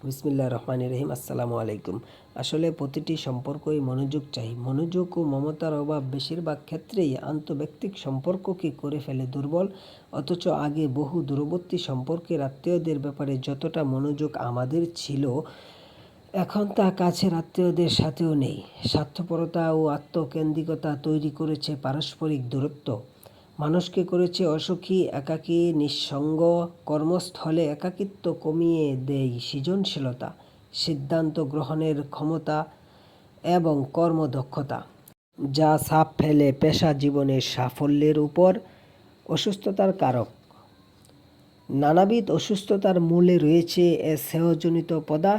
বিসমিল্লাহির রহমানির রহিম। আসসালামু আলাইকুম। আসলে প্রতিটি সম্পর্কই মনোযোগ চাই। মনোযোগ ও মমতার অভাব বেশিরভাগ ক্ষেত্রেই আন্তঃব্যক্তিক সম্পর্ককে করে ফেলে দুর্বল। অথচ আগে বহু দূরবর্তী সম্পর্কের আত্মীয়দের ব্যাপারে যতটা মনোযোগ আমাদের ছিল, এখন তা কাছের আত্মীয়দের সাথেও নেই। স্বার্থপরতা ও আত্মকেন্দ্রিকতা তৈরি করেছে পারস্পরিক দূরত্ব, মানুষকে করেছে অসুখী, একাকী, নিঃসঙ্গ। কর্মস্থলে একাকিত্ব কমিয়ে দেয় সৃজনশীলতা, সিদ্ধান্ত গ্রহণের ক্ষমতা এবং কর্মদক্ষতা, যা ছাপ ফেলে পেশা জীবনের সাফল্যের উপর। অসুস্থতার কারক। নানাবিধ অসুস্থতার মূলে রয়েছে স্নেহজনিত পদা।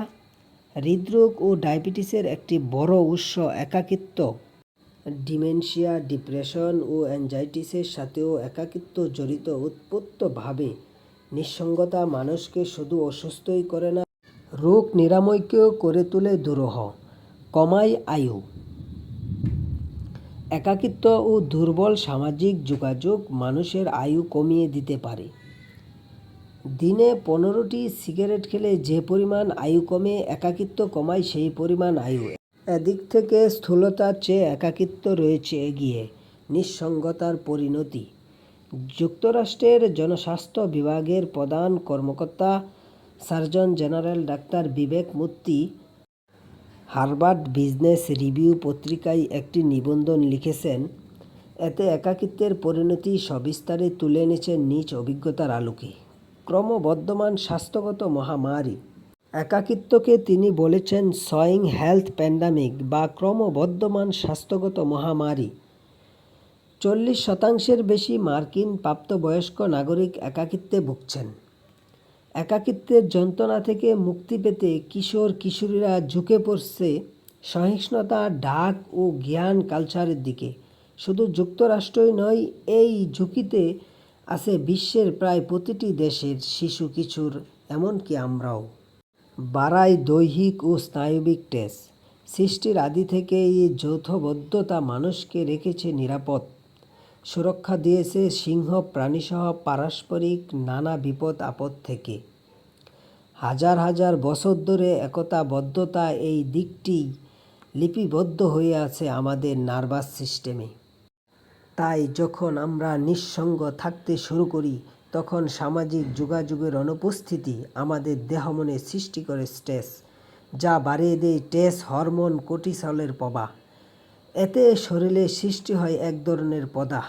হৃদরোগ ও ডায়াবেটিসের একটি বড় উৎস একাকিত্ব। ডিমেনশিয়া, ডিপ্রেশন ও অ্যাংজাইটিসের সাথেও একাকিত্ব জড়িত। উৎপত্তভাবে নিঃসঙ্গতা মানুষকে শুধু অসুস্থই করে না, রোগ নিরাময়কেও করে তোলে দুরূহ। কমায় আয়ু। একাকিত্ব ও দুর্বল সামাজিক যোগাযোগ মানুষের আয়ু কমিয়ে দিতে পারে। দিনে 15টি সিগারেট খেলে যে পরিমাণ আয়ু কমে, একাকিত্ব কমায় সেই পরিমাণ আয়ু। এদিক থেকে স্থূলতার চেয়ে একাকিত্ব রয়েছে এগিয়ে। নিঃসঙ্গতার পরিণতি। যুক্তরাষ্ট্রের জনস্বাস্থ্য বিভাগের প্রধান কর্মকর্তা সার্জন জেনারেল ডাক্তার বিবেক মূর্তি হার্ভার্ড বিজনেস রিভিউ পত্রিকায় একটি নিবন্ধ লিখেছেন। এতে একাকিত্বের পরিণতি সবিস্তারে তুলে এনেছেন নিজ অভিজ্ঞতার আলোকে। ক্রমবর্ধমান স্বাস্থ্যগত মহামারী। একাকিত্বকে তিনি বলেছেন সোয়িং হেলথ প্যান্ডামিক বা ক্রমবর্ধমান স্বাস্থ্যগত মহামারী। 40% বেশি মার্কিন প্রাপ্তবয়স্ক নাগরিক একাকিত্বে ভুগছেন। একাকিত্বের যন্ত্রণা থেকে মুক্তি পেতে কিশোর কিশোরীরা ঝুঁকে পড়ছে সহিংসতা, ডাক ও জ্ঞান কালচারের দিকে। শুধু যুক্তরাষ্ট্রই নয়, এই ঝুঁকিতে আছে বিশ্বের প্রায় প্রতিটি দেশের শিশু কিশোর, এমনকি আমরাও। বাড়ায় দৈহিক ও স্নায়বিক টেস্ট। সৃষ্টির আদি থেকে এই যৌথবদ্ধতা মানুষকে রেখেছে নিরাপদ, সুরক্ষা দিয়েছে সিংহ প্রাণীসহ পারস্পরিক নানা বিপদ আপদ থেকে। হাজার হাজার বছর ধরে একতাবদ্ধতা এই দিকটি লিপিবদ্ধ হয়ে আছে আমাদের নার্ভাস সিস্টেমে। তাই যখন আমরা নিঃসঙ্গ থাকতে শুরু করি, তখন সামাজিক যোগাযোগের অনুপস্থিতি আমাদের দেহমনে সৃষ্টি করে স্ট্রেস, যা বাড়িয়ে দেয় স্ট্রেস হরমোন কর্টিসলের প্রবাহ। এতে শরীরে সৃষ্টি হয় এক ধরনের প্রদাহ,